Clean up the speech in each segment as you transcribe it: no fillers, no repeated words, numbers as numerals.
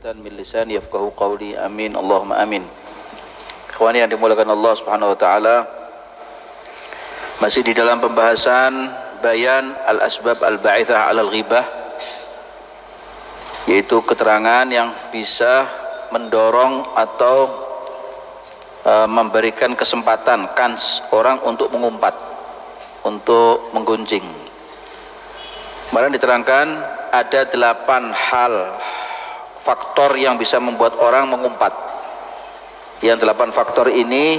uqdatan min lisani yafqahu qawli. Amin Allahumma amin. Ikhwani yang dimuliakan Allah Subhanahu wa taala, masih di dalam pembahasan bayan al-asbab al-ba'ithah 'alal ghibah, yaitu keterangan yang bisa mendorong atau memberikan kesempatan kans orang untuk mengumpat, untuk menggunjing. Kemarin diterangkan ada 8 hal faktor yang bisa membuat orang mengumpat. Yang 8 faktor ini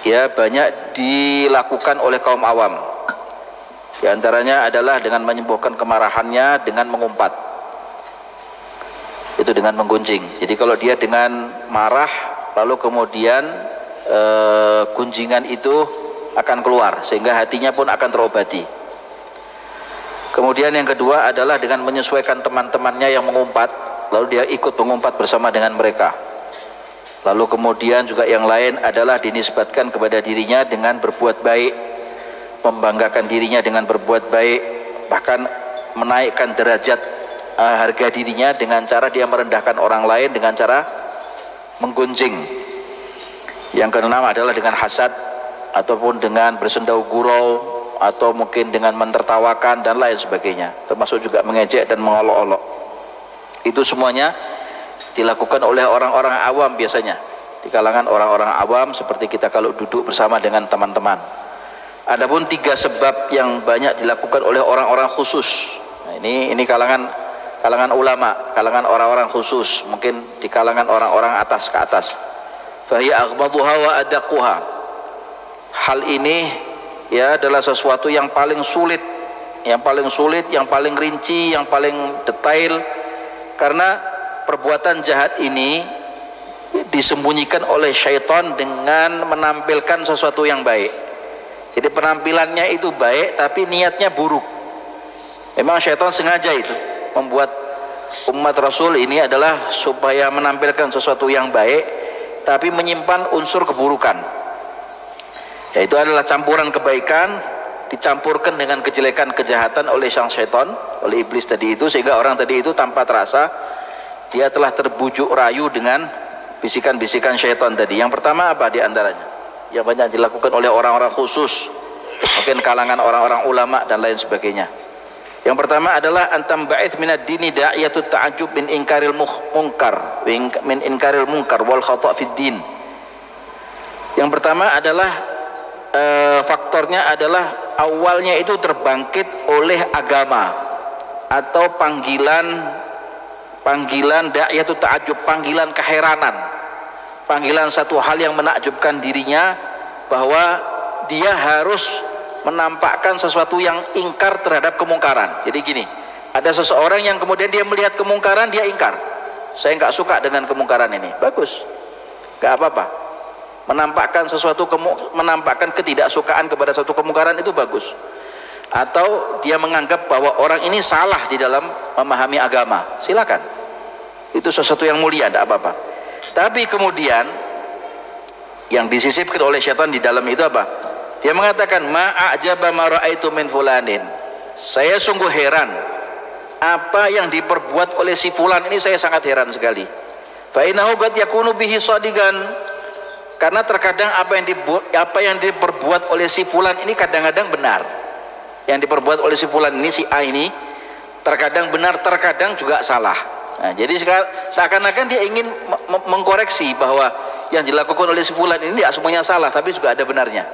ya banyak dilakukan oleh kaum awam. Di antaranya adalah dengan menyembuhkan kemarahannya dengan mengumpat, itu dengan menggunjing. Jadi kalau dia dengan marah lalu kemudian gunjingan itu akan keluar sehingga hatinya pun akan terobati. Kemudian yang kedua adalah dengan menyesuaikan teman-temannya yang mengumpat, lalu dia ikut mengumpat bersama dengan mereka. Lalu kemudian juga yang lain adalah dinisbatkan kepada dirinya dengan berbuat baik, membanggakan dirinya dengan berbuat baik, bahkan menaikkan derajat harga dirinya dengan cara dia merendahkan orang lain dengan cara menggunjing. Yang keenam adalah dengan hasad ataupun dengan bersendau gurau, atau mungkin dengan mentertawakan dan lain sebagainya, termasuk juga mengejek dan mengolok-olok. Itu semuanya dilakukan oleh orang-orang awam biasanya, di kalangan orang-orang awam seperti kita kalau duduk bersama dengan teman-teman. Adapun 3 sebab yang banyak dilakukan oleh orang-orang khusus. Nah, ini kalangan ulama, kalangan orang-orang khusus, mungkin di kalangan orang-orang atas ke atas. Fahiya aghmaduha wa adaquha. Hal ini ya adalah sesuatu yang paling sulit, yang paling rinci, yang paling detail, karena perbuatan jahat ini disembunyikan oleh syaitan dengan menampilkan sesuatu yang baik. Jadi penampilannya itu baik tapi niatnya buruk. Memang syaitan sengaja itu membuat umat Rasul ini adalah supaya menampilkan sesuatu yang baik tapi menyimpan unsur keburukan. Yaitu adalah campuran kebaikan dicampurkan dengan kejelekan, kejahatan oleh sang syaitan, oleh iblis tadi itu, sehingga orang tadi itu tanpa terasa dia telah terbujuk rayu dengan bisikan-bisikan syaitan tadi. Yang pertama apa di antaranya yang banyak dilakukan oleh orang-orang khusus, mungkin kalangan orang-orang ulama dan lain sebagainya. Yang pertama adalah antam ba'ith minad dini da'iyatut ta'ajjub min inkaril munkar, min inkaril munkar wal khata' fid din. Yang pertama adalah faktornya adalah awalnya itu terbangkit oleh agama atau panggilan da'iyatut ta'ajjub, panggilan keheranan, panggilan satu hal yang menakjubkan dirinya, bahwa dia harus menampakkan sesuatu yang ingkar terhadap kemungkaran. Jadi gini, ada seseorang yang kemudian dia melihat kemungkaran, dia ingkar, saya nggak suka dengan kemungkaran ini. Bagus, nggak apa-apa. Menampakkan sesuatu, menampakkan ketidaksukaan kepada suatu kemungkaran itu bagus. Atau dia menganggap bahwa orang ini salah di dalam memahami agama, silakan, itu sesuatu yang mulia, tidak apa-apa. Tapi kemudian yang disisipkan oleh syaitan di dalam itu apa? Dia mengatakan ma'ajaba ma ra'aitu min fulanin, saya sungguh heran apa yang diperbuat oleh si fulan ini, saya sangat heran sekali. Fa innahu qad yakunu bihi shadigan, karena terkadang apa yang diperbuat oleh si fulan ini kadang-kadang benar. Yang diperbuat oleh si fulan ini, si A ini, terkadang benar, terkadang juga salah. Nah, jadi seakan-akan dia ingin mengkoreksi bahwa yang dilakukan oleh si fulan ini tidak semuanya salah, tapi juga ada benarnya.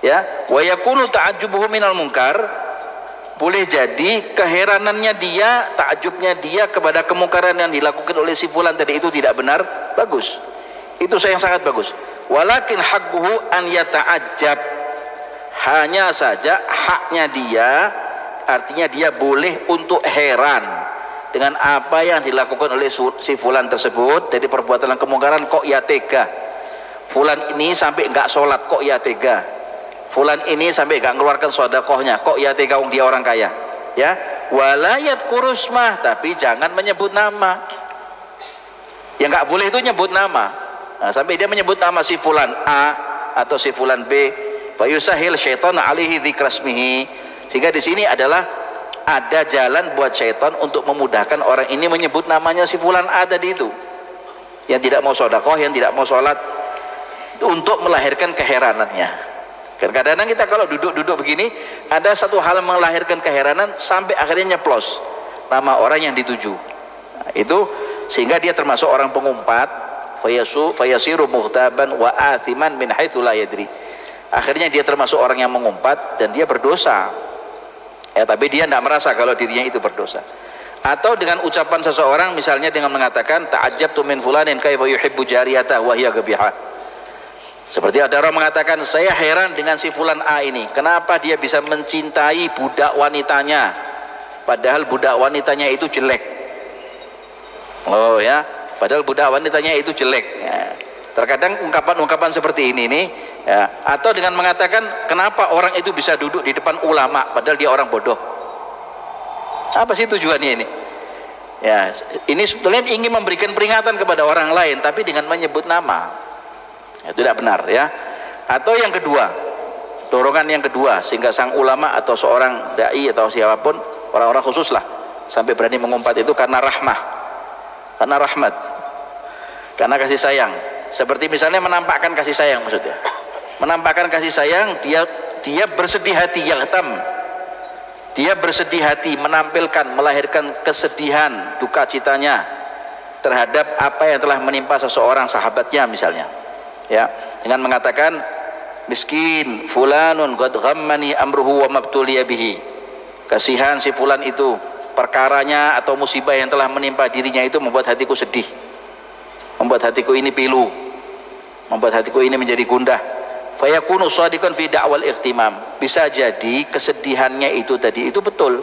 Ya, wa yakunu ta'ajjubuhu minal munkar, boleh jadi keheranannya dia, takjubnya dia kepada kemungkaran yang dilakukan oleh si fulan tadi itu tidak benar, bagus. Itu yang sangat bagus. Walakin haqquhu an yata'ajjab, hanya saja haknya dia, artinya dia boleh untuk heran dengan apa yang dilakukan oleh si fulan tersebut. Jadi perbuatan kemungkaran, kok ya tega, fulan ini sampai enggak sholat, kok ya tega, fulan ini sampai enggak mengeluarkan sedekahnya, kok ya tega, dia orang kaya. Ya, walayat kurusmah, tapi jangan menyebut nama. Yang enggak boleh itu nyebut nama. Nah, sampai dia menyebut nama si fulan A atau si fulan B, fa yusahil syaitan alaihi dzikrasmihi, sehingga di sini adalah ada jalan buat syaitan untuk memudahkan orang ini menyebut namanya si fulan A tadi itu, yang tidak mau sedekah, yang tidak mau sholat, untuk melahirkan keheranannya. Kadang-kadang kita kalau duduk-duduk begini, ada satu hal melahirkan keheranan sampai akhirnya nyeplos nama orang yang dituju. Nah, itu sehingga dia termasuk orang pengumpat, fayasiru muhtaban wa athiman min haitsu la yadri. Akhirnya dia termasuk orang yang mengumpat dan dia berdosa. Ya, tapi dia tidak merasa kalau dirinya itu berdosa. Atau dengan ucapan seseorang, misalnya dengan mengatakan ta'ajjabtu min fulanin kaifa yuhibbu jariyatah wa hiya gabihah. Seperti ada orang mengatakan, saya heran dengan si fulan A ini, kenapa dia bisa mencintai budak wanitanya padahal budak wanitanya itu jelek. Oh ya, padahal budak wanitanya itu jelek ya. Terkadang ungkapan-ungkapan seperti ini nih ya. Atau dengan mengatakan, kenapa orang itu bisa duduk di depan ulama padahal dia orang bodoh. Apa sih tujuannya ini? Ya, ini sebetulnya ingin memberikan peringatan kepada orang lain, tapi dengan menyebut nama. Itu tidak benar ya. Atau yang kedua, dorongan yang kedua, sehingga sang ulama atau seorang dai atau siapapun, orang-orang khusus lah, sampai berani mengumpat itu karena rahmah, karena rahmat, karena kasih sayang. Seperti misalnya menampakkan kasih sayang, maksudnya menampakkan kasih sayang, dia bersedih hati, yaghtam, dia bersedih hati, menampilkan, melahirkan kesedihan, duka citanya terhadap apa yang telah menimpa seseorang sahabatnya misalnya ya, dengan mengatakan miskin fulanun qad ghammani amruhu wa mabtuliya bihi, kasihan si fulan itu, perkaranya atau musibah yang telah menimpa dirinya itu membuat hatiku sedih, membuat hatiku ini pilu, membuat hatiku ini menjadi gundah. Fayakunu shadiqan fi da'wal ihtimam. Bisa jadi kesedihannya itu tadi itu betul.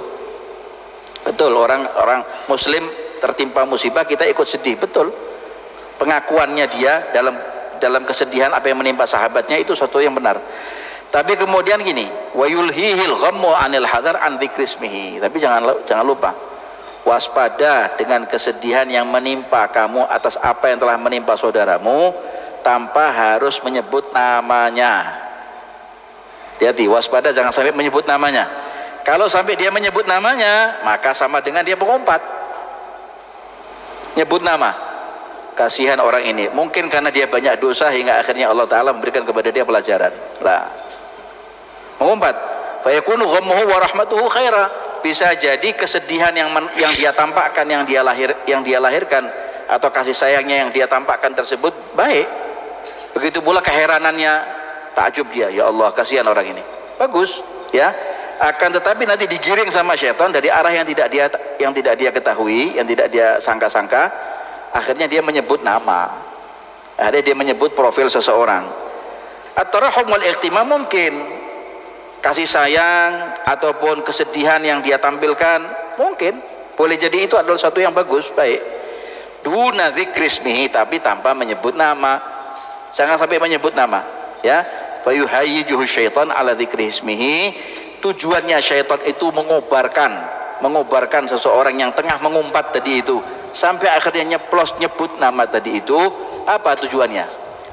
Betul, orang muslim tertimpa musibah kita ikut sedih, betul. Pengakuannya dia dalam kesedihan apa yang menimpa sahabatnya itu sesuatu yang benar. Tapi kemudian gini, wa yulhihil ghammu anil hadar an dzikrismihi. Tapi jangan lupa, waspada dengan kesedihan yang menimpa kamu atas apa yang telah menimpa saudaramu tanpa harus menyebut namanya. Hati-hati, waspada jangan sampai menyebut namanya. Kalau sampai dia menyebut namanya, maka sama dengan dia pengumpat. Nyebut nama, kasihan orang ini, mungkin karena dia banyak dosa hingga akhirnya Allah Ta'ala memberikan kepada dia pelajaran lah. Mengumpat, fayakunu ghammuhu wa rahmatuhu khaira. Bisa jadi kesedihan yang dia tampakkan, yang dia lahirkan, atau kasih sayangnya yang dia tampakkan tersebut baik. Begitu pula keheranannya, takjub dia, ya Allah kasihan orang ini, bagus ya. Akan tetapi nanti digiring sama syaitan dari arah yang tidak dia ketahui, yang tidak dia sangka-sangka. Akhirnya dia menyebut nama, akhirnya dia menyebut profil seseorang. At-tarahum wal ihtimam, mungkin kasih sayang ataupun kesedihan yang dia tampilkan, mungkin boleh jadi itu adalah satu yang bagus, baik. Duna dzikrismihi, tapi tanpa menyebut nama. Jangan sampai menyebut nama ya. Fayuhayyijuhu syaitan ala dzikri ismihi. Tujuannya syaitan itu mengobarkan seseorang yang tengah mengumpat tadi itu sampai akhirnya nyebut nama tadi itu. Apa tujuannya?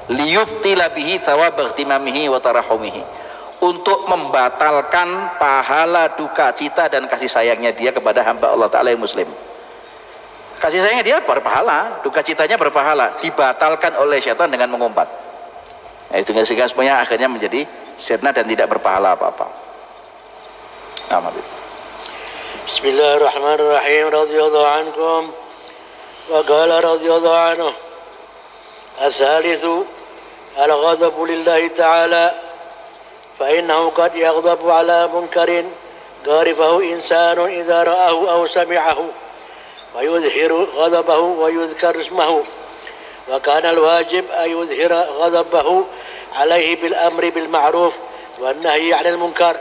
Liyubtila bihi thawab ihtimamihi wa tarahumihi, untuk membatalkan pahala duka cita dan kasih sayangnya dia kepada hamba Allah Ta'ala yang muslim. Kasih sayangnya dia berpahala, duka citanya berpahala, dibatalkan oleh syaitan dengan mengumpat. Nah, itu sehingga semuanya akhirnya menjadi sirna dan tidak berpahala apa-apa. Bismillahirrahmanirrahim. Radhiyallahu ankum wa qala radhiyallahu anhu, al-thalithu al-ghadabu lillahi ta'ala, fa innahu qad yaghdabu ala munkarin gharifahu insanun idza ra'ahu aw sami'ahu ويظهر غضبه ويذكر اسمه، وكان الواجب أن يظهر غضبه عليه بالأمر بالمعروف والنهي عن المنكر،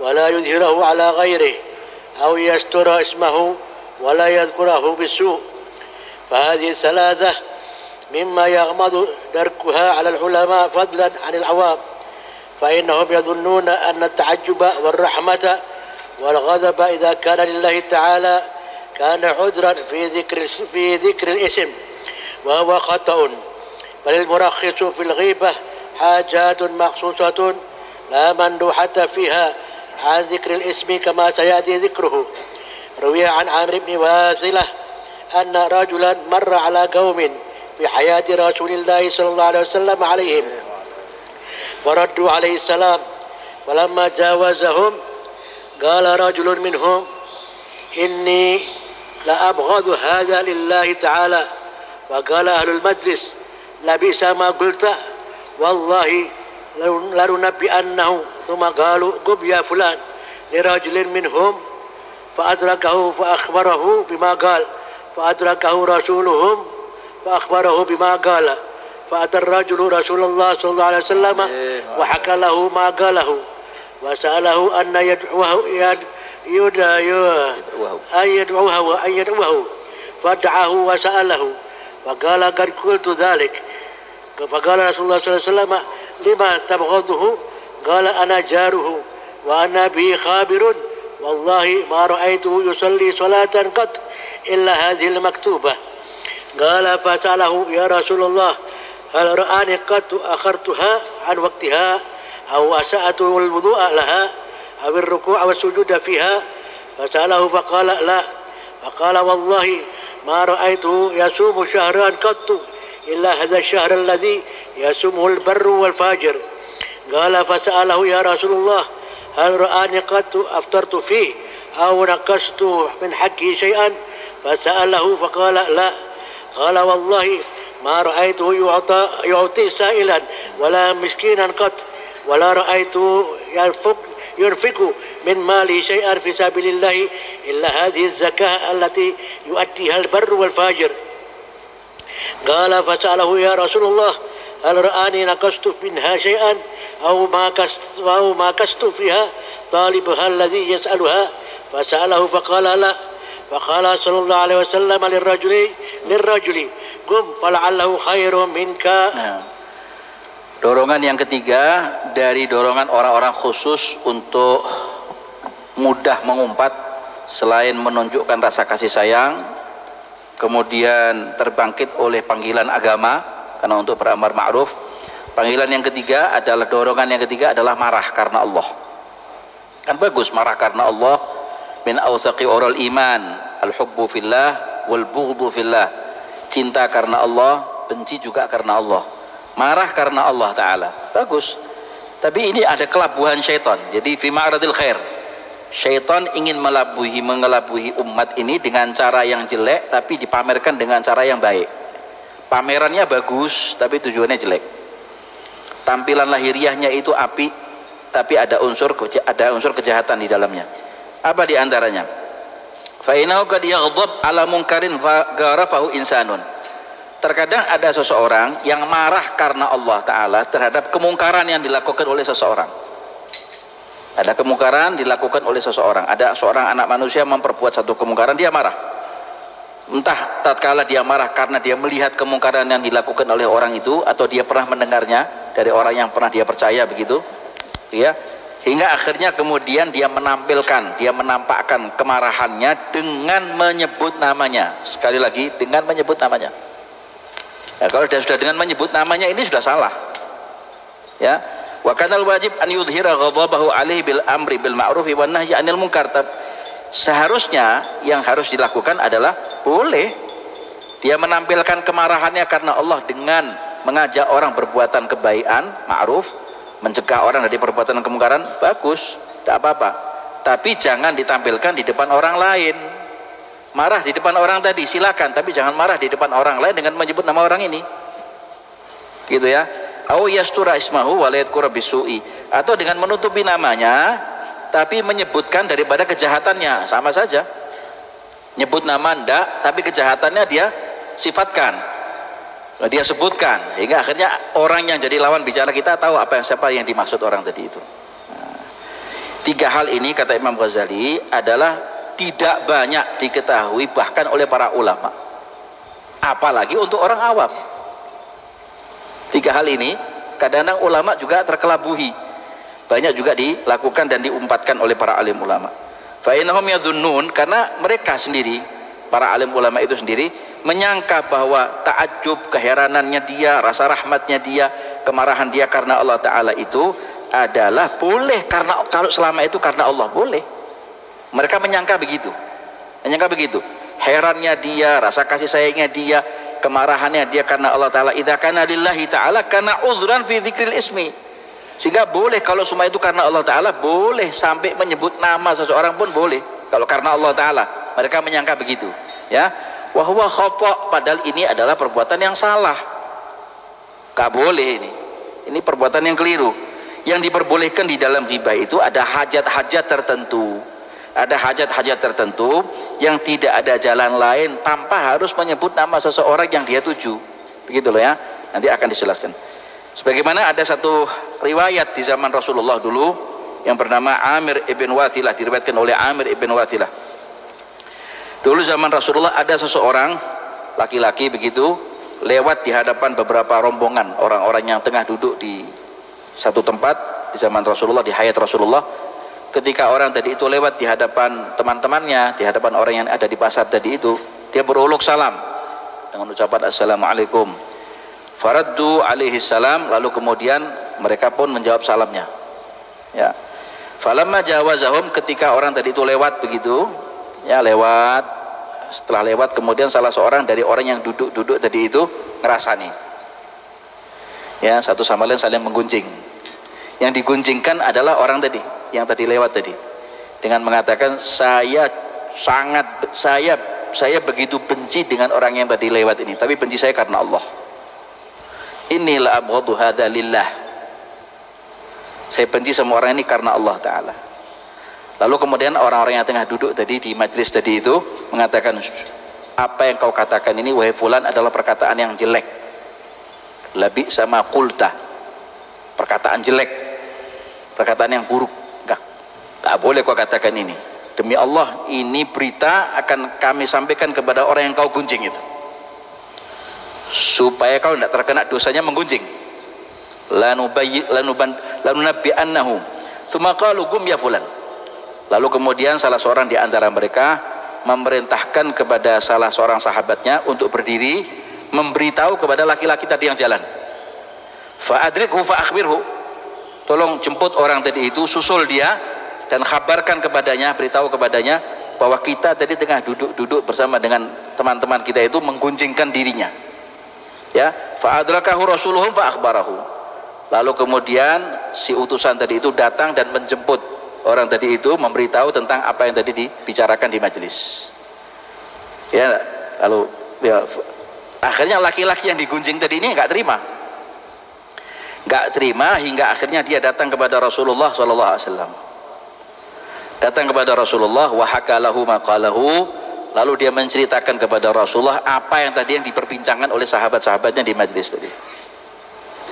ولا يظهره على غيره أو يستر اسمه ولا يذكره بالسوء. فهذه الثلاثة مما يغمض دركها على العلماء فضلا عن العوام، فإنهم يظنون أن التعجب والرحمة والغضب إذا كان لله تعالى كان عذرا في ذكر الاسم، وهو خطأ، بل المرخص في الغيبة حاجات مخصوصة لا مندوحة فيها عن ذكر الاسم كما سيأتي ذكره. روي عن عامر بن واثلة أن رجلا مر على قوم في حياة رسول الله صلى الله عليه وسلم عليهم وردوا عليه السلام، فلما جاوزهم قال رجل منهم إني لأبغض هذا لله تعالى. وقال أهل المجلس لبئس ما قلت والله لننبئنه. ثم قالوا قم يا فلان لرجل منهم فأدركه فأخبره بما قال، فأدركه رسولهم فأخبره بما قال، فأتى الرجل رسول الله صلى الله عليه وسلم وحكى له ما قاله وسأله أن يدعوه فدعاه وسأله فقال قد قلت ذلك. فقال رسول الله صلى الله عليه وسلم لما تبغضه؟ قال أنا جاره وأنا به خابر والله ما رأيته يصلي صلاة قط إلا هذه المكتوبة. قال فسأله يا رسول الله هل رآني قد أخرتها عن وقتها أو أسأت الوضوء لها أو الركوع والسجود فيها؟ فسأله فقال لا. فقال والله ما رأيته يصوم شهرا قط إلا هذا الشهر الذي يصومه البر والفاجر. قال فسأله يا رسول الله هل رآني قد أفطرت فيه أو نقصت من حقه شيئا؟ فسأله فقال لا. قال والله ما رأيته يعطي سائلا ولا مسكينا قط ولا رأيته ينفق من ماله شيئا في سبيل الله إلا هذه الزكاة التي يؤديها البر والفاجر. قال فسأله يا رسول الله هل رآني نقصت منها شيئا أو ما كست فيها طالبها الذي يسألها؟ فسأله فقال لا. فقال صلى الله عليه وسلم للرجل قم فلعله خير منك. Dorongan yang ketiga dari dorongan orang-orang khusus untuk mudah mengumpat, selain menunjukkan rasa kasih sayang, kemudian terbangkit oleh panggilan agama karena untuk beramar ma'ruf. Panggilan yang ketiga adalah, dorongan yang ketiga adalah marah karena Allah. Kan bagus marah karena Allah, min awsaqi oral iman al-hubbu fillah wal bughdhu fillah. Cinta karena Allah, benci juga karena Allah. Marah karena Allah Ta'ala, bagus. Tapi ini ada kelabuhan syaitan. Jadi fi ma'radil khair, syaitan ingin mengelabuhi umat ini dengan cara yang jelek, tapi dipamerkan dengan cara yang baik. Pamerannya bagus tapi tujuannya jelek. Tampilan lahiriahnya itu api, tapi ada unsur kejahatan di dalamnya. Apa di antaranya? Fa innahu qad yaghdab ala munkarin fa gharafahu insanun. Terkadang ada seseorang yang marah karena Allah Ta'ala terhadap kemungkaran yang dilakukan oleh seseorang. Ada kemungkaran dilakukan oleh seseorang. Ada seorang anak manusia memperbuat satu kemungkaran, dia marah. Entah tatkala dia marah karena dia melihat kemungkaran yang dilakukan oleh orang itu, atau dia pernah mendengarnya dari orang yang pernah dia percaya, begitu ya, hingga akhirnya kemudian dia menampakkan kemarahannya dengan menyebut namanya. Sekali lagi, dengan menyebut namanya. Ya, kalau dia sudah dengan menyebut namanya, ini sudah salah ya. Wa kanal wajib an yudhira ghadabahu alaihi bil amri bil ma'ruf wan nahyi 'anil munkar. Seharusnya yang harus dilakukan adalah, boleh dia menampilkan kemarahannya karena Allah dengan mengajak orang berbuatan kebaikan, ma'ruf, mencegah orang dari perbuatan kemungkaran, bagus, tidak apa-apa. Tapi jangan ditampilkan di depan orang lain. Marah di depan orang tadi silakan, tapi jangan marah di depan orang lain dengan menyebut nama orang ini, gitu ya. Au yastura ismahu wa la yadhkura bisu'i, atau dengan menutupi namanya tapi menyebutkan daripada kejahatannya, sama saja. Nyebut nama ndak, tapi kejahatannya dia sifatkan, dia sebutkan, hingga akhirnya orang yang jadi lawan bicara kita tahu siapa yang dimaksud orang tadi itu. Nah, 3 hal ini kata Imam Ghazali adalah tidak banyak diketahui bahkan oleh para ulama, apalagi untuk orang awam. 3 hal ini kadang-kadang ulama juga terkelabuhi, banyak juga dilakukan dan diumpatkan oleh para alim ulama. Fa innahum yadhunnun, karena mereka sendiri, para alim ulama itu sendiri menyangka bahwa ta'ajjub, keheranannya dia, rasa rahmatnya dia, kemarahan dia karena Allah Ta'ala itu adalah boleh karena kalau selama itu karena Allah boleh. Mereka menyangka begitu. Herannya dia, rasa kasih sayangnya dia, kemarahannya dia karena Allah Ta'ala. Idza kana lillahi ta'ala kana uzran fi dzikril ismi. Sehingga boleh kalau semua itu karena Allah Ta'ala, boleh sampai menyebut nama seseorang pun boleh. Kalau karena Allah Ta'ala, mereka menyangka begitu. Ya, wa huwa khata', padahal ini adalah perbuatan yang salah. Gak boleh ini. Ini perbuatan yang keliru. Yang diperbolehkan di dalam ghibah itu ada hajat-hajat tertentu. Ada hajat-hajat tertentu yang tidak ada jalan lain tanpa harus menyebut nama seseorang yang dia tuju. Begitu loh ya. Nanti akan dijelaskan. Sebagaimana ada satu riwayat di zaman Rasulullah dulu yang bernama Amir ibn Wathilah, diriwayatkan oleh Amir ibn Wathilah. Dulu zaman Rasulullah ada seseorang laki-laki begitu lewat di hadapan beberapa rombongan orang-orang yang tengah duduk di satu tempat di zaman Rasulullah, di hayat Rasulullah. Ketika orang tadi itu lewat di hadapan teman-temannya, di hadapan orang yang ada di pasar tadi itu, dia beruluk salam dengan ucapan assalamualaikum. Faraddu alaihi salam, lalu kemudian mereka pun menjawab salamnya. Ya. Falamma jawazahum, ketika orang tadi itu lewat begitu, ya lewat, setelah lewat kemudian salah seorang dari orang yang duduk-duduk tadi itu ngerasani. Ya, satu sama lain saling menggunjing. Yang digunjingkan adalah orang tadi yang tadi lewat tadi dengan mengatakan saya begitu benci dengan orang yang tadi lewat ini, tapi benci saya karena Allah. Inilah abghadu hada lillah. Saya benci sama orang ini karena Allah Ta'ala. Lalu kemudian orang-orang yang tengah duduk tadi di majlis tadi itu mengatakan, apa yang kau katakan ini wahai fulan adalah perkataan yang jelek. Labi sama qulta, perkataan jelek, perkataan yang buruk. Tak boleh kau katakan ini. Demi Allah, ini berita akan kami sampaikan kepada orang yang kau gunjing itu, supaya kau tidak terkena dosanya menggunjing. Lanunabbi'annahu tsumma qalu qum ya fulan. Lalu kemudian salah seorang di antara mereka memerintahkan kepada salah seorang sahabatnya untuk berdiri memberitahu kepada laki-laki tadi yang jalan. Fa adrikhu fa akhbirhu. Tolong jemput orang tadi itu, susul dia dan khabarkan kepadanya, beritahu kepadanya bahwa kita tadi tengah duduk bersama dengan teman-teman kita itu menggunjingkan dirinya. Ya, fa adrakahu rasuluhum fa akhbarahu. Lalu kemudian si utusan tadi itu datang dan menjemput orang tadi itu, memberitahu tentang apa yang tadi dibicarakan di majelis. Ya, lalu ya, akhirnya laki-laki yang digunjing tadi ini nggak terima hingga akhirnya dia datang kepada Rasulullah SAW. Datang kepada Rasulullah, wa hakalahu maqalahu, lalu dia menceritakan kepada Rasulullah apa yang tadi yang diperbincangkan oleh sahabat-sahabatnya di majlis tadi.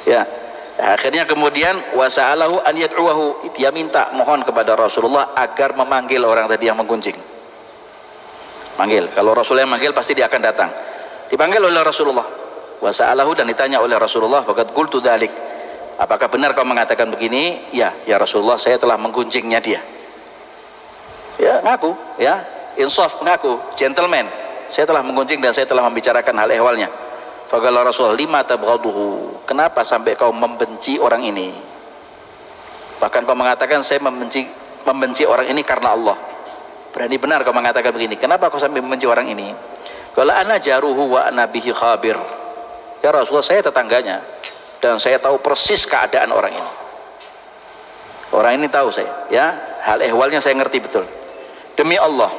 Ya, akhirnya kemudian wasa'alahu an yad'uwahu, dia minta mohon kepada Rasulullah agar memanggil orang tadi yang menggunjing. Manggil, kalau Rasulullah yang manggil pasti dia akan datang. Dipanggil oleh Rasulullah, wasa'alahu, dan ditanya oleh Rasulullah, faqad qultu dzalik, apakah benar kau mengatakan begini? Ya Rasulullah, saya telah menggunjingnya dia. Ya, ngaku, ya, insaf, ngaku, gentleman, saya telah menggunjing dan saya telah membicarakan hal ehwalnya. Faqala Rasul, lima tabghaduhu, kenapa sampai kau membenci orang ini? Bahkan kau mengatakan saya membenci orang ini karena Allah. Berani benar kau mengatakan begini, kenapa kau sampai membenci orang ini? Qala ana jaruhu wa ana bihi khabir. Ya Rasulullah, saya tetangganya dan saya tahu persis keadaan orang ini. Orang ini tahu saya, ya, hal ehwalnya saya ngerti betul. Demi Allah,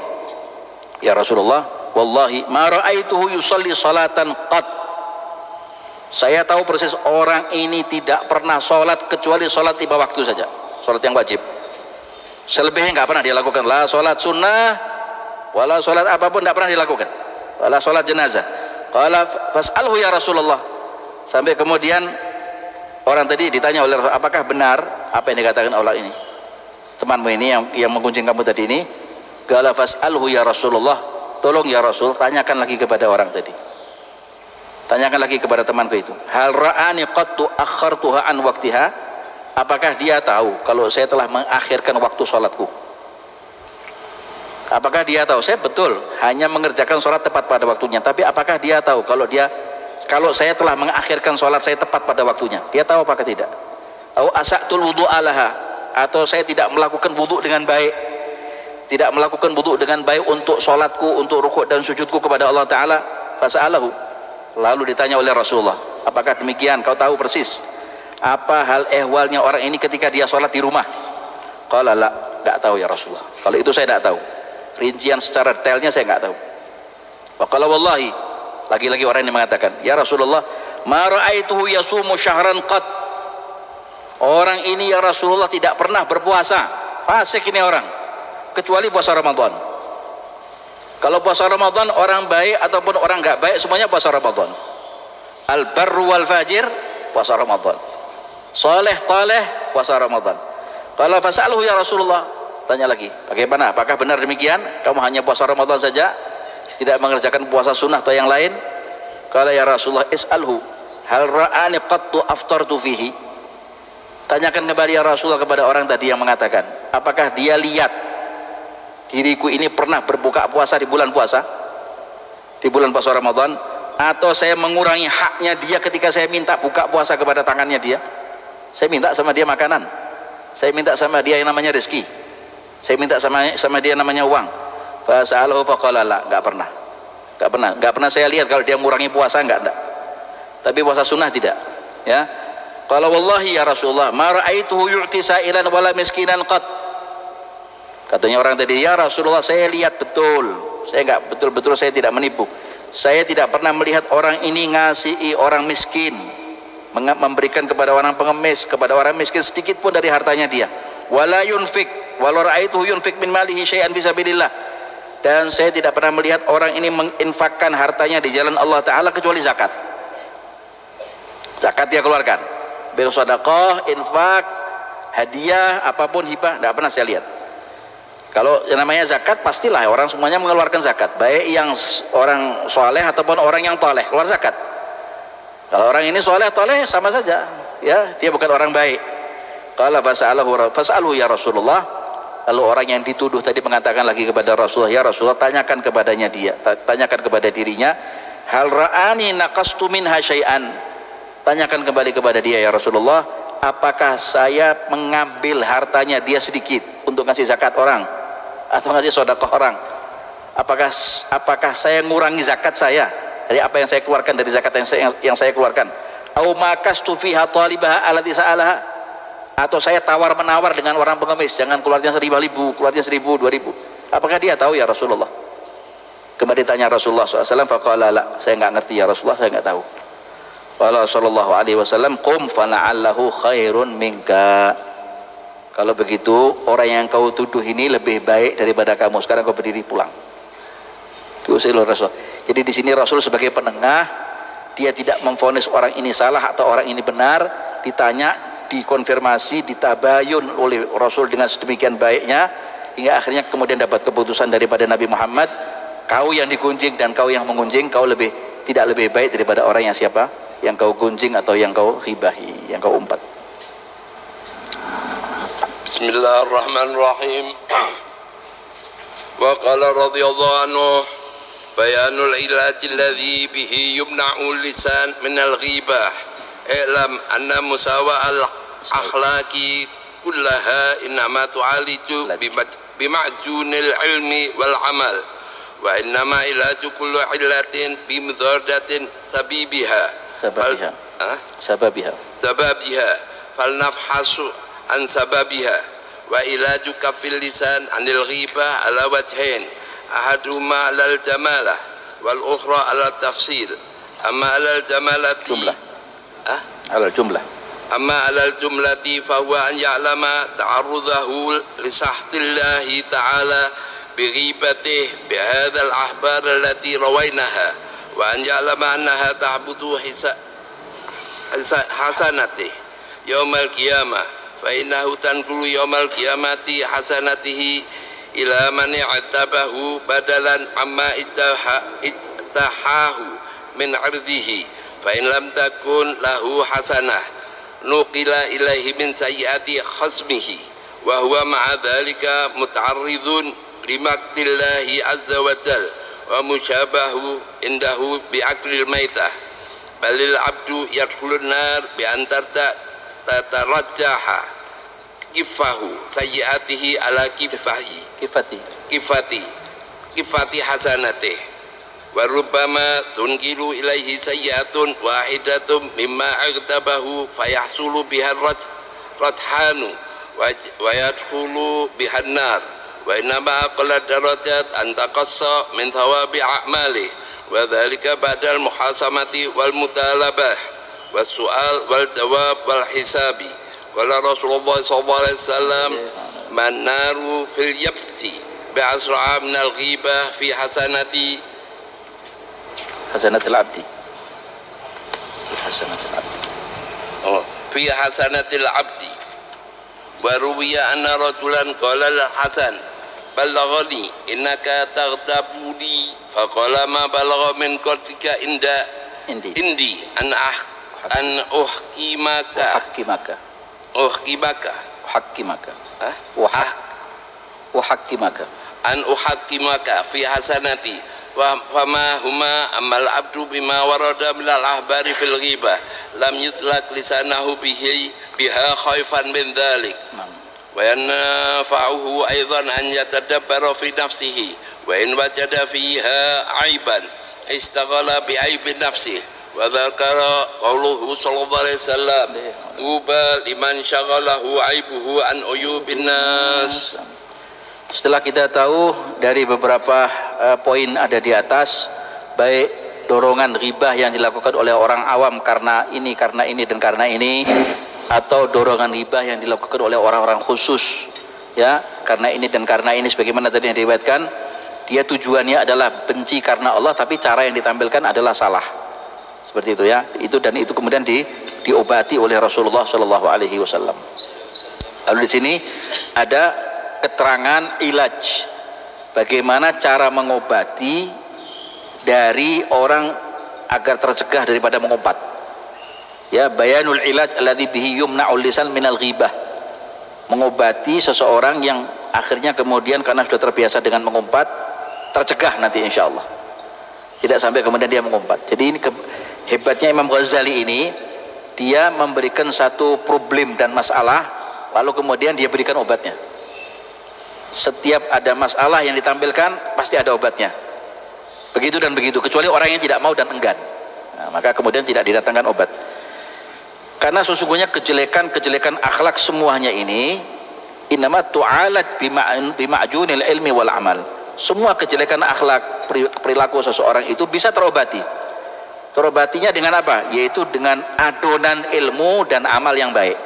ya Rasulullah, wallahi ma ra'aituhu yusalli salatan qat. Saya tahu persis orang ini tidak pernah sholat kecuali sholat 5 waktu saja, sholat yang wajib. Selebihnya nggak pernah dia lakukan, la sholat sunnah wala sholat apapun tidak pernah dilakukan, wala sholat jenazah. Qala fas'alhu ya Rasulullah. Sampai kemudian orang tadi ditanya oleh Rasul, apakah benar apa yang dikatakan Allah ini, temanmu ini yang menggunjing kamu tadi ini? Qala fas'alhu ya Rasulullah, tolong ya Rasul, tanyakan lagi kepada orang tadi, tanyakan lagi kepada temanku itu, hal ra'ani qattu akhartuha an waqtiha, apakah dia tahu kalau saya telah mengakhirkan waktu sholatku? Apakah dia tahu? Saya betul hanya mengerjakan sholat tepat pada waktunya, tapi apakah dia tahu kalau saya telah mengakhirkan sholat saya tepat pada waktunya? Dia tahu apakah tidak? au asa'tul wudu'a laha, atau saya tidak melakukan wudu dengan baik, tidak melakukan wudu dengan baik untuk salatku, untuk rukuk dan sujudku kepada Allah Ta'ala. Fasa'alahu, lalu ditanya oleh Rasulullah, apakah demikian, kau tahu persis apa hal ehwalnya orang ini ketika dia salat di rumah? Qala la, enggak tahu ya Rasulullah, kalau itu saya enggak tahu, rincian secara detailnya saya enggak tahu. Wa qala wallahi, lagi-lagi orang ini mengatakan, ya Rasulullah, ma ra'aituhu yasumu syahran qat, orang ini ya Rasulullah tidak pernah berpuasa, fasik ini orang, kecuali puasa Ramadan. Kalau puasa Ramadan, orang baik ataupun orang enggak baik semuanya puasa Ramadan. Al barru wal fajir puasa Ramadan, saleh taleh puasa Ramadan. Kalau fasaluhu ya Rasulullah, tanya lagi, bagaimana, apakah benar demikian, kamu hanya puasa Ramadan saja, tidak mengerjakan puasa sunnah atau yang lain? Kalau ya Rasulullah, is'alhu hal ra'ani qattu aftartu fihi, tanyakan kembali ya Rasulullah kepada orang tadi yang mengatakan, apakah dia lihat diriku ini pernah berbuka puasa di bulan puasa, di bulan puasa Ramadan, atau saya mengurangi haknya dia ketika saya minta buka puasa kepada tangannya dia. Saya minta sama dia makanan, saya minta sama dia yang namanya rezeki, saya minta sama dia namanya uang. Fasa'alahu faqala la, enggak pernah saya lihat kalau dia mengurangi puasa, enggak. Tapi puasa sunnah tidak, ya. Qala wallahi ya Rasulullah, ma ra'aituhu yu'ti sa'ilan wala miskinan qat, katanya orang tadi, ya Rasulullah, saya lihat betul, saya enggak betul-betul, saya tidak menipu, saya tidak pernah melihat orang ini ngasihi orang miskin, memberikan kepada orang pengemis, kepada orang miskin sedikit pun dari hartanya dia. Wala yunfik, walau ra'aituhu yunfik min malihi syai'an fisabilillah, dan saya tidak pernah melihat orang ini menginfakkan hartanya di jalan Allah Ta'ala kecuali zakat. Zakat dia keluarkan, bil sedekah, infak, hadiah, apapun hibah, tidak pernah saya lihat. Kalau yang namanya zakat, pastilah orang semuanya mengeluarkan zakat, baik yang orang soleh ataupun orang yang toleh keluar zakat. Kalau orang ini soleh toleh sama saja, ya, dia bukan orang baik. Qala fas'aluhu ya Rasulullah, lalu orang yang dituduh tadi mengatakan lagi kepada Rasulullah, ya Rasulullah, tanyakan kepadanya dia, tanyakan kepada dirinya, hal ra'ani naqastu minha syai'an, tanyakan kembali kepada dia ya Rasulullah, apakah saya mengambil hartanya dia sedikit untuk ngasih zakat orang atau ngasih sedekah orang, apakah saya ngurangi zakat saya dari apa yang saya keluarkan, dari zakat yang saya keluarkan, au makastu fiha talibah allati sa'alaha, atau saya tawar menawar dengan orang pengemis, jangan keluarnya 1.000, keluarnya 1.000, 2.000, apakah dia tahu ya Rasulullah? Kembali tanya Rasulullah SAW, faqala la, saya enggak ngerti ya Rasulullah, saya enggak tahu. Qala sallallahu alaihi wasallam, qum fala'allahu khairun minka, kalau begitu orang yang kau tuduh ini lebih baik daripada kamu, sekarang kau berdiri pulang. Diusir oleh Rasul. Jadi di sini Rasul sebagai penengah, dia tidak memvonis orang ini salah atau orang ini benar, ditanya, dikonfirmasi, ditabayun oleh Rasul dengan sedemikian baiknya, hingga akhirnya kemudian dapat keputusan daripada Nabi Muhammad, kau yang digunjing dan kau yang mengunjing, kau tidak lebih baik daripada orang yang siapa? Yang kau gunjing atau yang kau hibahi, yang kau umpat. Bismillahirrahmanirrahim. Wa qala radhiyallahu anhu, bayanul ilati alladhi bihi yumna'u lisan min al-ghibah, i'lam anna musawa al-akhlaqi kullaha innama tu'aliju bima'junil ilmi wal amal, wa innama ilaju kullu illatin bimudhardatin sababiha fal nafhasu an sababiha, wa ilaju kafil lisan anil ghibah ala wajhain, ahaduma alal jamalah wal ukhra alal tafsil. Amma alal jamalati jumlah, amma alal jumlati fa huwa an ya'lama ta'arrudahu li sahtillahi ta'ala bi ghibatihi bi hadzal ahbar allati rawainaha, wa an ya'lama annaha ta'budu hasanatihi yaumal qiyamah, fa innahu tanqulu yaumal qiyamati hasanatihi ila man i'tabahu badalan amma ittahahu min 'irdihi, fa in lam takun lahu hasanah nuqila ilaihi min sayyiati khasmihi, wa huwa ma'a dhalika muta'arridun limaktillahi azza wa jal, wa musyabahu indahu bi'aklil maitah, balil abdu yadkhulun nar bi antarta tatarajjaha kifahu sayyiatihi ala kifati hasanatih wa rubbama tunkilu ilaihi sayyiatun wahidatun mimma agtabahu fayahsulu biha radhanu wa yadkhulu bihan nar wa innama aqalla darajat an taqassa min thawabi a'malih wa dhalika ba'dal muhasamati wal mutalabah was su'al wal jawab wal hisabi. Qala Rasulullah sallallahu alaihi wasallam man naru fil yabti bi'asra'a min al-ghibah fi hasanatil abdi fi hasanatil abdi wa ruwiya anna rajulan qala al-hasan balaghani innaka taghtabuni faqala ma balagha min qatika indi an uhkimaka an uhakimaka fi hasanati wa fama huma amal abdu bima warada minal ahbari fil ghibah lam yutlaq lisanahu biha khaifan min dhalik wa yanfa'uhu aidan an yatadabbara fi nafsihi wa in wajada fiha aiban istaghala bi aibin nafsihi wa dzakara qauluhu sallallahu alaihi wasallam tuba liman syaghalahu aibuhu an uyubin nas. Setelah kita tahu dari beberapa poin ada di atas, baik dorongan ghibah yang dilakukan oleh orang awam karena ini dan karena ini, atau dorongan ghibah yang dilakukan oleh orang-orang khusus ya karena ini dan karena ini, sebagaimana tadi yang diriwayatkan, dia tujuannya adalah benci karena Allah tapi cara yang ditampilkan adalah salah, seperti itu ya. Itu kemudian diobati oleh Rasulullah Shallallahu Alaihi Wasallam. Lalu di sini ada keterangan ilaj, bagaimana cara mengobati dari orang agar tercegah daripada mengumpat ya. Bayanul ilaj alladzi bihi yumna'ul lisan minal ghibah, mengobati seseorang yang akhirnya kemudian karena sudah terbiasa dengan mengumpat tercegah nanti insyaallah tidak sampai kemudian dia mengumpat. Jadi ini hebatnya Imam Ghazali ini, dia memberikan satu problem dan masalah lalu kemudian dia berikan obatnya. Setiap ada masalah yang ditampilkan pasti ada obatnya, begitu dan begitu, kecuali orang yang tidak mau dan enggan, nah, maka kemudian tidak didatangkan obat. Karena sesungguhnya kejelekan akhlak semuanya ini innama tu'alat bima'junil ilmi wal amal. Semua kejelekan akhlak perilaku seseorang itu bisa terobati. Terobatinya dengan apa? Yaitu dengan adonan ilmu dan amal yang baik.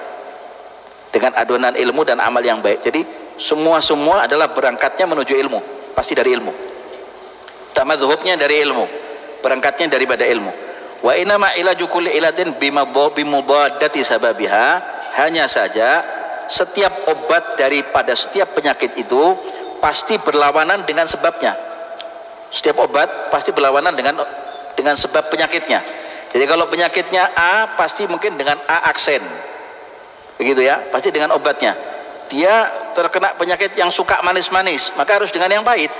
Dengan adonan ilmu dan amal yang baik. Jadi semua adalah berangkatnya menuju ilmu, pasti dari ilmu. Tamadzuhubnya dari ilmu, berangkatnya daripada ilmu. Wa inama ilaju kulli ilatin bimudaddati sababiha. Hanya saja setiap obat daripada setiap penyakit itu pasti berlawanan dengan sebabnya. Setiap obat pasti berlawanan dengan sebab penyakitnya. Jadi kalau penyakitnya A, pasti mungkin dengan A aksen, begitu ya, pasti dengan obatnya. Dia terkena penyakit yang suka manis-manis, maka harus dengan yang pahit,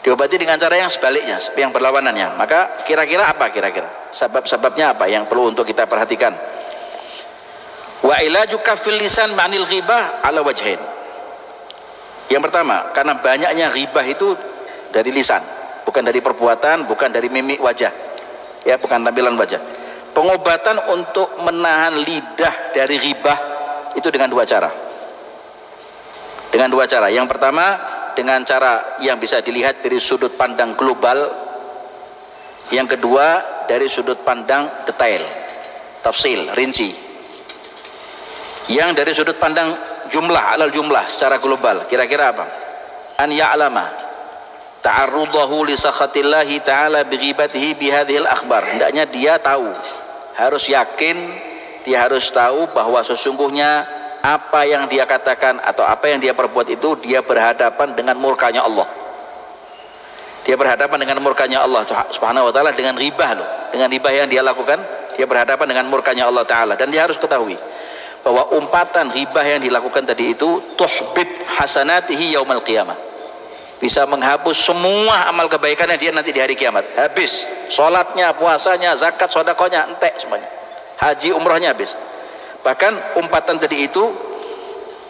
diobati dengan cara yang sebaliknya, yang berlawanannya. Maka kira-kira apa sebab-sebabnya apa yang perlu untuk kita perhatikan? Wa ilaju kafil lisan ma'anil ghibah ala wajhain. Yang pertama, karena banyaknya ghibah itu dari lisan, bukan dari perbuatan, bukan dari mimik wajah ya, bukan tampilan wajah. Pengobatan untuk menahan lidah dari ghibah itu dengan dua cara. Yang pertama dengan cara yang bisa dilihat dari sudut pandang global, yang kedua dari sudut pandang detail, tafsil, rinci. Yang dari sudut pandang alal jumlah secara global, kira-kira apa? An ya'lama ta'arrudahu li sakhatillahi ta'ala bighibatihi bihadhil akhbar. Hendaknya dia tahu, harus yakin, dia harus tahu bahwa sesungguhnya apa yang dia katakan atau apa yang dia perbuat itu dia berhadapan dengan murkanya Allah. Dia berhadapan dengan murkanya Allah Subhanahu wa taala dengan ghibah loh. Dengan ghibah yang dia lakukan, dia berhadapan dengan murkanya Allah taala, dan dia harus ketahui bahwa umpatan ghibah yang dilakukan tadi itu tuhbit hasanatihi yaumal qiyamah. Bisa menghapus semua amal kebaikannya dia nanti di hari kiamat. Habis salatnya, puasanya, zakat, sedekahnya, entek semuanya. Haji umrahnya habis. Bahkan umpatan tadi itu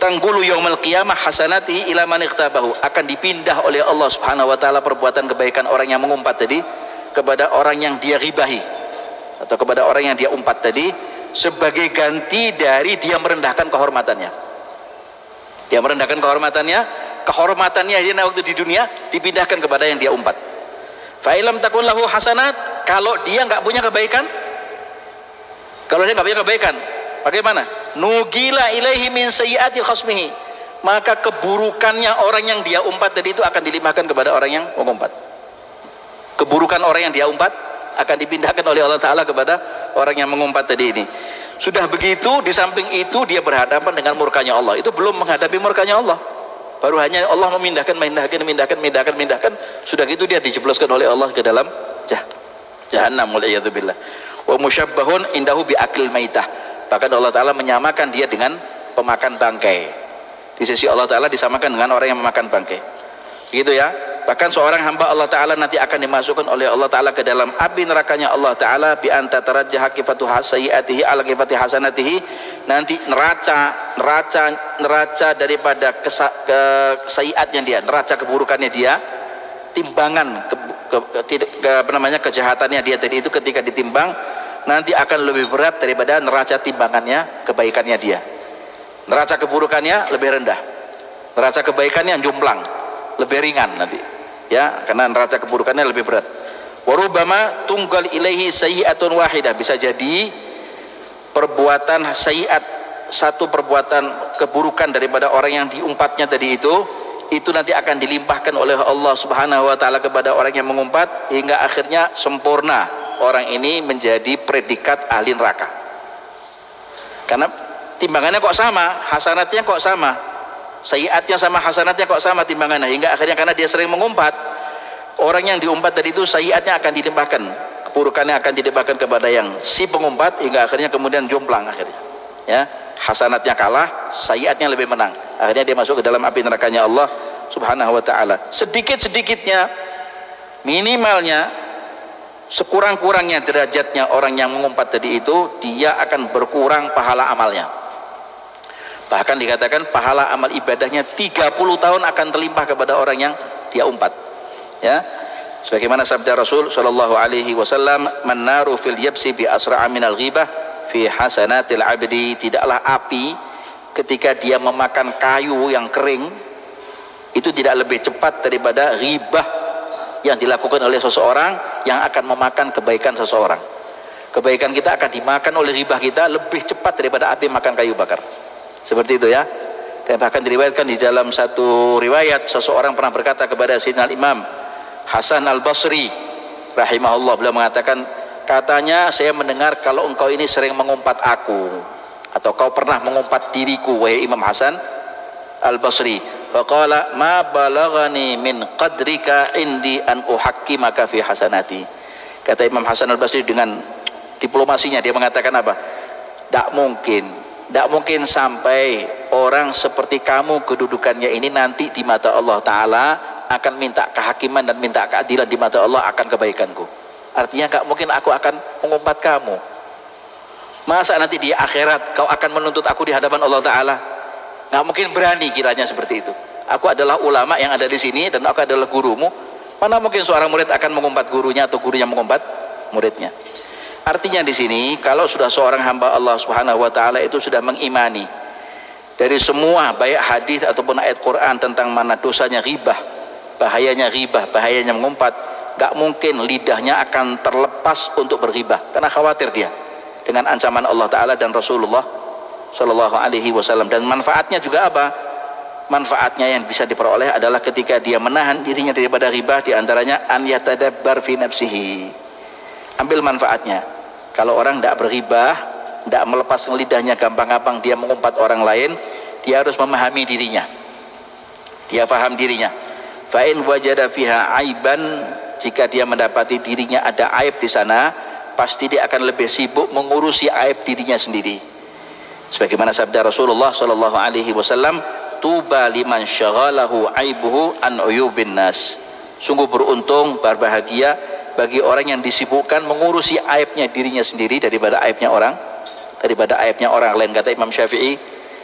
tanggulu yaumil qiyamah hasanatihi ila man iqtabahu, akan dipindah oleh Allah Subhanahu wa taala perbuatan kebaikan orang yang mengumpat tadi kepada orang yang dia ribahi atau kepada orang yang dia umpat tadi, sebagai ganti dari dia merendahkan kehormatannya. Dia merendahkan kehormatannya dia waktu di dunia dipindahkan kepada yang dia umpat. Fa ilam takun lahu hasanat, kalau dia nggak punya kebaikan, bagaimana? Nugila ilaihi min sayyiati khasmihi, maka keburukannya orang yang dia umpat tadi itu akan dilimpahkan kepada orang yang mengumpat. Keburukan orang yang dia umpat akan dipindahkan oleh Allah Ta'ala kepada orang yang mengumpat tadi ini. Sudah begitu, di samping itu dia berhadapan dengan murkanya Allah. Itu belum menghadapi murkanya Allah, baru hanya Allah memindahkan, sudah gitu dia dijebloskan oleh Allah ke dalam jahannam, waliyadzubillah. Wa musyabbahun indahu bi akil maitah, bahkan Allah Ta'ala menyamakan dia dengan pemakan bangkai. Di sisi Allah Ta'ala disamakan dengan orang yang memakan bangkai, gitu ya. Bahkan seorang hamba Allah Ta'ala nanti akan dimasukkan oleh Allah Ta'ala ke dalam api nerakanya Allah Ta'ala bi anta tarajjah kifatu sayyiatihi ala kifati hasanatihi, nanti neraca daripada kesayiatnya dia, neraca keburukannya dia, timbangan kejahatannya dia tadi itu ketika ditimbang nanti akan lebih berat daripada neraca timbangannya kebaikannya dia. Neraca keburukannya lebih rendah, neraca kebaikannya jomplang, lebih ringan nanti ya, karena neraca keburukannya lebih berat. Warubama tunggal ilaihi sayyi'atun wahidah, bisa jadi perbuatan sayyi'at, satu perbuatan keburukan daripada orang yang diumpatnya tadi itu nanti akan dilimpahkan oleh Allah Subhanahu wa taala kepada orang yang mengumpat, hingga akhirnya sempurna orang ini menjadi predikat ahli neraka. Karena timbangannya kok sama, hasanatnya kok sama, sayiatnya sama, hasanatnya kok sama timbangannya, hingga akhirnya karena dia sering mengumpat, orang yang diumpat tadi itu sayiatnya akan dilimpahkan, keburukannya akan dilimpahkan kepada yang si pengumpat, hingga akhirnya kemudian jomplang akhirnya ya, hasanatnya kalah, sayiatnya lebih menang, akhirnya dia masuk ke dalam api nerakanya Allah Subhanahu wa taala. Sedikit-sedikitnya, minimalnya, sekurang-kurangnya derajatnya orang yang mengumpat tadi itu, dia akan berkurang pahala amalnya. Bahkan dikatakan pahala amal ibadahnya 30 tahun akan terlimpah kepada orang yang dia umpat ya, sebagaimana sabda Rasul sallallahu alaihi wasallam, man naru fil yabsi bi asra'a minal ghibah fi hasanatil abdi, tidaklah api ketika dia memakan kayu yang kering itu tidak lebih cepat daripada ghibah yang dilakukan oleh seseorang yang akan memakan kebaikan seseorang. Kebaikan kita akan dimakan oleh ghibah kita lebih cepat daripada api makan kayu bakar. Seperti itu ya. Dan bahkan diriwayatkan di dalam satu riwayat, seseorang pernah berkata kepada Sayyidina Imam Hasan al-Basri rahimahullah, beliau mengatakan, katanya saya mendengar kalau engkau ini sering mengumpat aku, atau kau pernah mengumpat diriku wahai Imam Hasan al-Basri. Faqala ma balagani min qadrika indi an uhakkimaka fi hasanati. Kata Imam Hasan al-Basri dengan diplomasinya, dia mengatakan apa? Tidak mungkin sampai orang seperti kamu kedudukannya ini nanti di mata Allah Ta'ala akan minta kehakiman dan minta keadilan di mata Allah akan kebaikanku. Artinya gak mungkin aku akan mengumpat kamu. Masa nanti di akhirat kau akan menuntut aku di hadapan Allah Ta'ala? Gak mungkin, berani kiranya seperti itu. Aku adalah ulama yang ada di sini dan aku adalah gurumu. Mana mungkin seorang murid akan mengumpat gurunya atau gurunya mengumpat muridnya? Artinya di sini, kalau sudah seorang hamba Allah Subhanahu wa taala itu sudah mengimani dari semua baik hadis ataupun ayat Quran tentang mana dosanya ghibah, bahayanya mengumpat, gak mungkin lidahnya akan terlepas untuk berghibah, karena khawatir dia dengan ancaman Allah Ta'ala dan Rasulullah Sallallahu Alaihi Wasallam. Dan manfaatnya juga apa? Manfaatnya yang bisa diperoleh adalah ketika dia menahan dirinya daripada ghibah, diantaranya an yatadabbar fi nafsihi. Ambil manfaatnya. Kalau orang tidak berghibah, tidak melepaskan lidahnya gampang-gampang dia mengumpat orang lain, dia harus memahami dirinya, dia paham dirinya. Fa in wajada fiha aiban, jika dia mendapati dirinya ada aib di sana, pasti dia akan lebih sibuk mengurusi aib dirinya sendiri. Sebagaimana sabda Rasulullah sallallahu alaihi wasallam, tuba liman syaghalahu aibuhu an uyubin nas. Sungguh beruntung, berbahagia bagi orang yang disibukkan mengurusi aibnya dirinya sendiri daripada aibnya orang daripada aibnya orang lain. Kata Imam Syafi'i,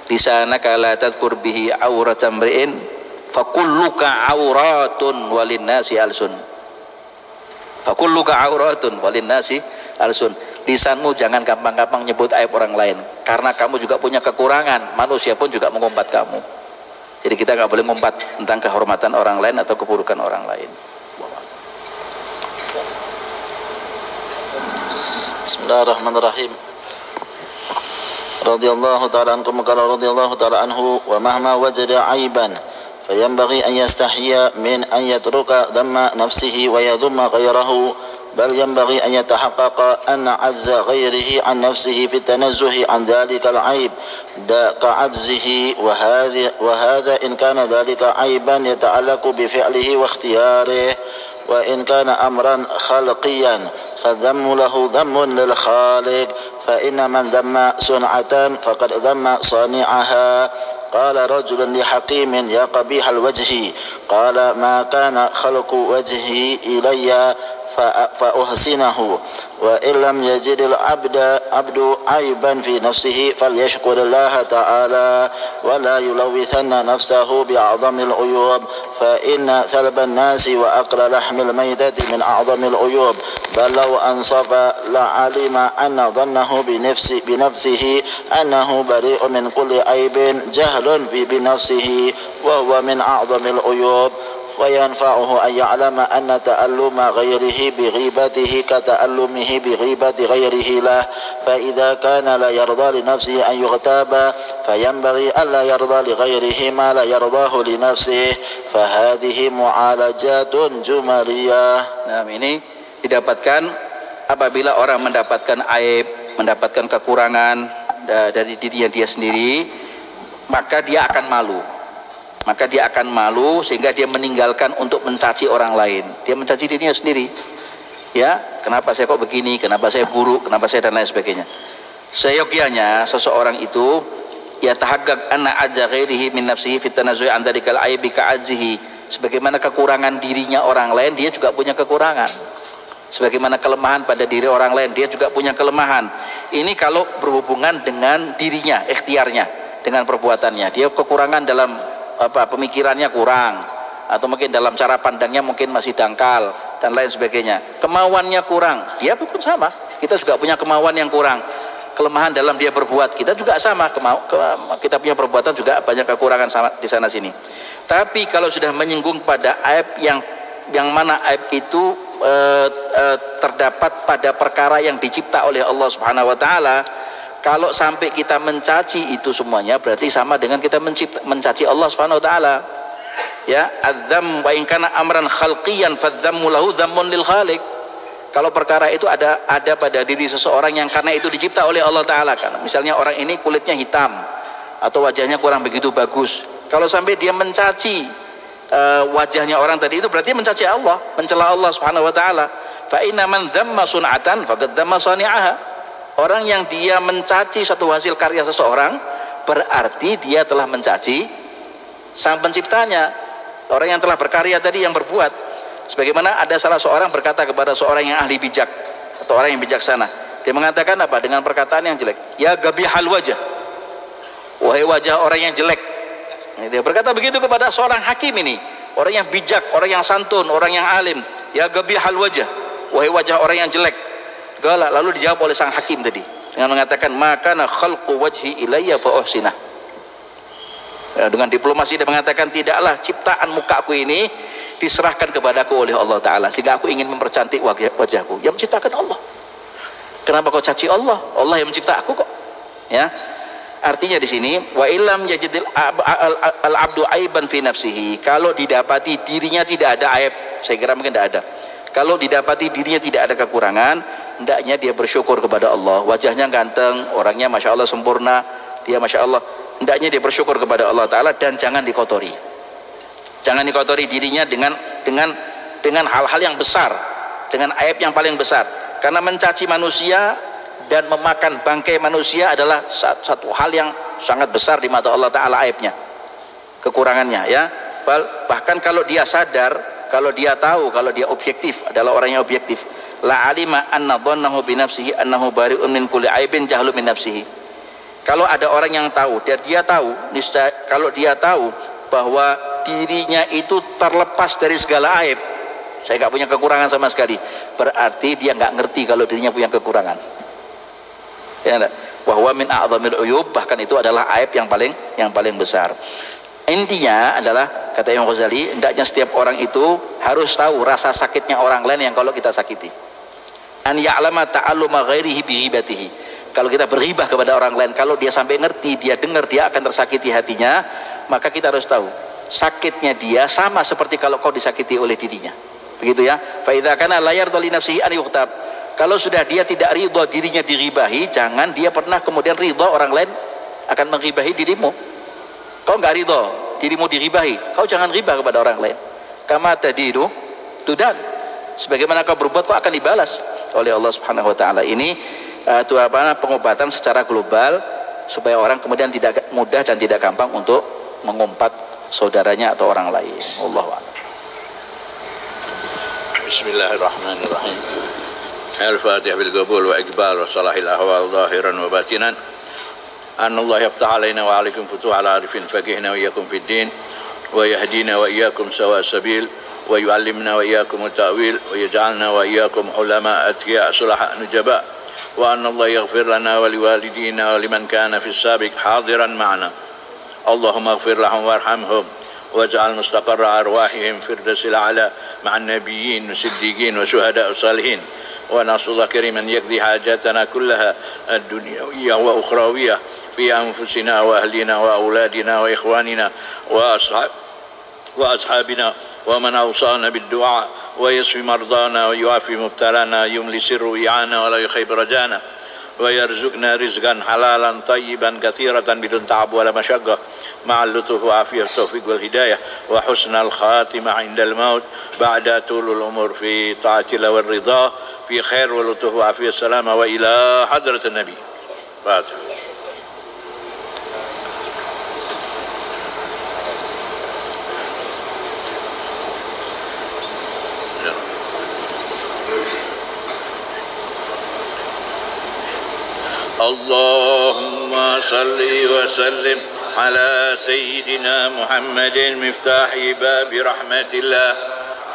lisanaka la tadhkur bihi auratan mri'in fakulluka auratun walin nasi alsun. Fakulluka auratun walin nasi alsun. Lisanmu jangan gampang-gampang nyebut aib orang lain, karena kamu juga punya kekurangan, manusia pun juga mengumpat kamu. Jadi kita nggak boleh ngumpat tentang kehormatan orang lain atau keburukan orang lain. Bismillahirrahmanirrahim. Radhiyallahu ta'ala ankum qala radhiyallahu ta'ala anhu wa mahma wajada aiban fayanbaghi an yastahya min an yatruka dhamma nafsihi wa yadhumma ghayrahu bal yanbaghi an yatahaqqaqa anna azza ghayrihi an nafsihi fi tanazzuhi an dhalika al-aib ka'ajzihi wa hadha in kana dhalika aiban yata'allaqu bi fi'lihi wa ikhtiyarihi wa in kana amran khalqiyan fadhammu lahu dhammun lil khaliq fa inna man dhamma sun'atan faqad dhamma sani'aha. Qala rajulun li hakimin ya qabihal wajhi qala ma kana khalqu wajhi ilayya fa uhsinahu wa illam yajidil abdu aiban fi nafsihi falyashkurillaha ta'ala wa la yulawithanna nafsahu bi'azamil uyub fa inna thalban nasi wa aqla lahmil maitati min a'zamil uyub bal law ansafa la alima anna dhannahu bi nafsihi annahu bari'un min kulli aibin jahlun bi nafsihi wa huwa min a'zamil uyub وينفعه أن يعلم أن تألم غيره بغيبته كتألمه بغيبة غيره له فإذا كان لا يرضى لنفسه أن يغتاب فينبغي ألا يرضى لغيره ما لا يرضاه لنفسه فهذه معالجات جمالية. Nah, ini didapatkan apabila orang mendapatkan aib, mendapatkan kekurangan dari dirinya dia sendiri, maka dia akan malu. Maka dia akan malu sehingga dia meninggalkan untuk mencaci orang lain. Dia mencaci dirinya sendiri. Ya, kenapa saya kok begini? Kenapa saya buruk? Kenapa saya dan lain sebagainya. Seyogyanya seseorang itu ya tahaggag anna ajza ghairihi min nafsihi fit tanazzu'i an dzalika al-aibi ka'ajzihi. Sebagaimana kekurangan dirinya orang lain, dia juga punya kekurangan. Sebagaimana kelemahan pada diri orang lain, dia juga punya kelemahan. Ini kalau berhubungan dengan dirinya, ikhtiarnya, dengan perbuatannya. Dia kekurangan dalam pemikirannya kurang, atau mungkin dalam cara pandangnya mungkin masih dangkal dan lain sebagainya. Kemauannya kurang, dia pun sama. Kita juga punya kemauan yang kurang, kelemahan dalam dia berbuat. Kita juga sama, kita punya perbuatan juga banyak kekurangan sama di sana sini. Tapi kalau sudah menyinggung pada aib yang mana aib itu terdapat pada perkara yang dicipta oleh Allah Subhanahu wa taala, kalau sampai kita mencaci itu semuanya berarti sama dengan kita mencaci Allah Subhanahu wa taala. Ya, adzam wa in kana amran khalqiyan fadzammu lahu dzammun lil khaliq. Kalau perkara itu ada pada diri seseorang yang karena itu dicipta oleh Allah taala, kan. Misalnya orang ini kulitnya hitam atau wajahnya kurang begitu bagus. Kalau sampai dia mencaci wajahnya orang tadi, itu berarti mencaci Allah, mencela Allah Subhanahu wa taala. Fa inna man dzamma sun'atan faqad dzamma sani'aha. Orang yang dia mencaci satu hasil karya seseorang berarti dia telah mencaci sang penciptanya, orang yang telah berkarya tadi, yang berbuat. Sebagaimana ada salah seorang berkata kepada seorang yang ahli bijak atau orang yang bijaksana, dia mengatakan apa? Dengan perkataan yang jelek, ya gabihal wajah, wahai wajah orang yang jelek. Dia berkata begitu kepada seorang hakim ini, orang yang bijak, orang yang santun, orang yang alim. Ya gabihal wajah, wahai wajah orang yang jelek. Lalu dijawab oleh sang hakim tadi dengan mengatakan maka na khalqu wajhi ilayya fa uhsinah. Ya, dengan diplomasi dia mengatakan tidaklah ciptaan mukaku ini diserahkan kepadaku oleh Allah taala sehingga aku ingin mempercantik wajahku. Yang menciptakan Allah. Kenapa kau caci Allah? Allah yang mencipta aku kok. Ya. Artinya di sini wa illam yajidil al-abdu aiban fi nafsihi, kalau didapati dirinya tidak ada aib, saya kira mungkin tidak ada. Kalau didapati dirinya tidak ada kekurangan, hendaknya dia bersyukur kepada Allah. Wajahnya ganteng, orangnya masya Allah sempurna, dia masya Allah, hendaknya dia bersyukur kepada Allah taala dan jangan dikotori. Jangan dikotori dirinya dengan hal-hal yang besar, dengan aib yang paling besar. Karena mencaci manusia dan memakan bangkai manusia adalah satu hal yang sangat besar di mata Allah taala, aibnya, kekurangannya, ya. Bahkan kalau dia sadar, kalau dia tahu, kalau dia objektif, adalah orang yang objektif, la alima anna dhannahu bi nafsihi annahu bari'un min kulli aibin jahlu min nafsihi. Kalau ada orang yang tahu, dan dia tahu, kalau dia tahu bahwa dirinya itu terlepas dari segala aib, saya nggak punya kekurangan sama sekali, berarti dia nggak ngerti kalau dirinya punya kekurangan. Ya, bahwa min a'zamil uyub, bahkan itu adalah aib yang paling besar. Intinya adalah, kata Imam Ghazali, hendaknya setiap orang itu harus tahu rasa sakitnya orang lain yang kalau kita sakiti. An ya'lama ta'alluma ghairihi bi ghibatihi. Kalau kita berghibah kepada orang lain, kalau dia sampai ngerti, dia dengar, dia akan tersakiti hatinya, maka kita harus tahu sakitnya dia sama seperti kalau kau disakiti oleh dirinya. Begitu ya. Fa idza kana la yarda li nafsihi an yughtab. Kalau sudah dia tidak ridha dirinya dighibahi, jangan dia pernah kemudian ridha orang lain akan menghibahi dirimu. Kau enggak ridha dirimu dighibahi, kau jangan ghibah kepada orang lain. Kama tadidu tudan. Sebagaimana kau berbuat, kau akan dibalas oleh Allah Subhanahu wa taala. Ini itu pengobatan secara global supaya orang kemudian tidak mudah dan tidak gampang untuk mengumpat saudaranya atau orang lain. Wallahu a'lam. Bismillahirrahmanirrahim. Al-Fatihah bil qabul wa iqbal wa salahil ahwal zahiran wa batinan. An Allah yaftah alaina wa alaikum futuh ala arifin faqihna wa iyyakum fid din wa yahdina wa iyyakum sawa sabil wa yu'allimna wa iyyakum at-ta'wil wa yaj'alna wa iyyakum ulama atqiya sulaha nujaba. وأن الله يغفر لنا ولوالدينا ولمن كان في السابق حاضرا معنا. اللهم اغفر لهم وارحمهم واجعل مستقر أرواحهم فردوس الأعلى مع النبيين والصديقين وشهداء الصالحين. ونسأل الله كريما يقضي حاجاتنا كلها الدنيوية وأخروية في أنفسنا وأهلنا وأولادنا وإخواننا وأصحابنا ومن أوصانا بالدعاء ويشفي مرضانا ويعافي مبتلانا يملي سر إعانا ولا يخيب رجانا ويرزقنا رزقا حلالا طيبا كثيرا بدون تعب ولا مشقة مع اللطف وعافية التوفيق والهداية وحسن الخاتمة عند الموت بعد طول العمر في طاعة الله والرضا في خير واللطف وعافية السلامة وإلى حضرة النبي. فاتح. اللهم صل وسلم على سيدنا محمد مفتاح باب رحمة الله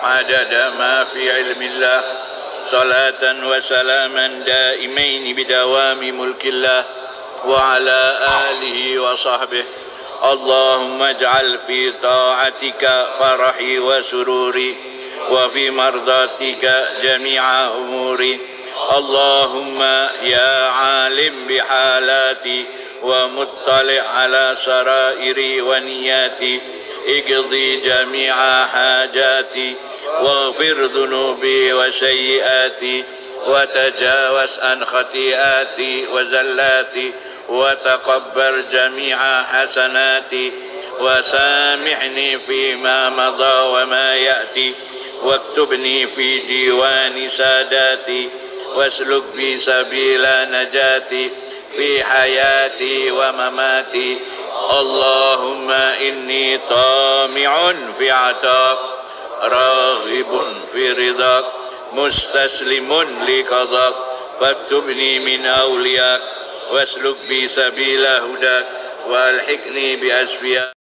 عدد ما في علم الله صلاة وسلاما دائمين بدوام ملك الله وعلى آله وصحبه. اللهم اجعل في طاعتك فرحي وسروري وفي مرضاتك جميع أموري. اللهم يا عالم بحالاتي ومطلع على سرائري ونياتي اقضي جميع حاجاتي واغفر ذنوبي وسيئاتي وتجاوز عن خطيئاتي وزلاتي وتقبل جميع حسناتي وسامحني فيما مضى وما يأتي واكتبني في ديوان ساداتي واسلك بي سبيل نجاتي في حياتي ومماتي. اللهم إني طامع في عطاك راغب في رضاك مستسلم لقضاك فاكتبني من أولياك واسلك بي سبيل هداك والحقني بأسفياك.